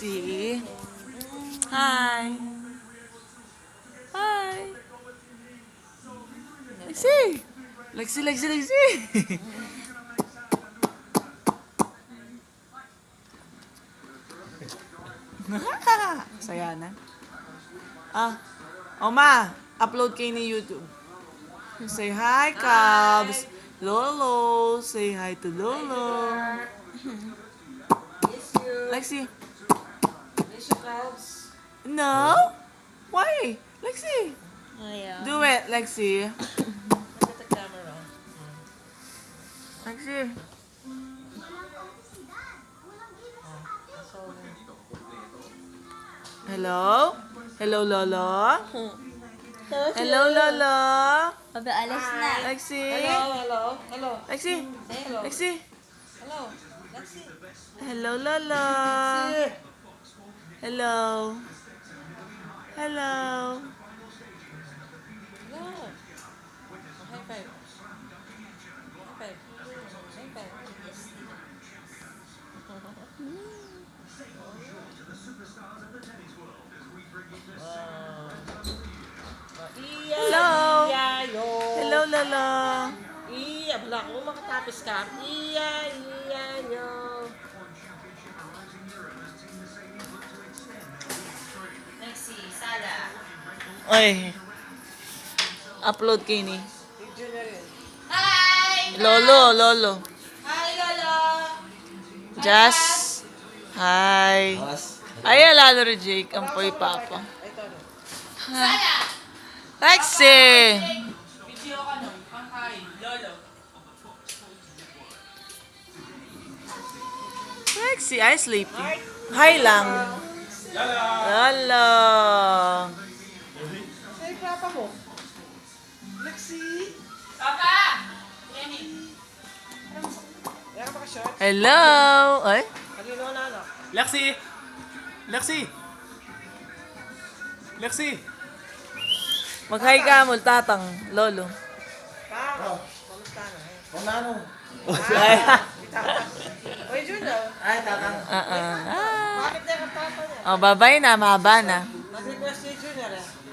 Lexi. Hi. Hi. Lexi. Lexi. Saya na. Oma, upload kayo ni YouTube. Say hi, Cubs. Lolo, say hi to Lolo. Miss you. Lexi. Miss you, Cubs. No? Why? Lexi. Yeah. Do it, Lexi. Look at the camera. Lexi. Hello? Hello, Lolo? Hello, Lolo? Babe, alas na. Lexi? Hello. Lexi? Say hello. Lexi? Hello. Lexi. Hello, Lolo? Hello? Hello? Hello. Oh, high five. High five. High five. Hello? Hello, Lolo? Iya, bala ko makatapos ka. Iya, yo. Lexi, Sala. Oy. Upload kayo ni. Video na rin. Hi! Lolo. Hi, Lolo! Just. Hi. Ay, lalo rin Jake. Ampoy papa. Ito na. Sala! Lexi! Video ka nun. Hi, Lolo. Lexi, ay sleeping. Hi lang. Lolo. Ay, papa mo. Lexi. Papa! Yan ka short. Hello. Ay. Kanino na anak? Lexi! Mag-hi ka, multatang. Lolo. Pa. Kamusta na? Pamano? Ay. Oy, Juno. Ay, tatang. Ah. Bakit na yung tapa niya? Oh, bye-bye na. Mahaba na.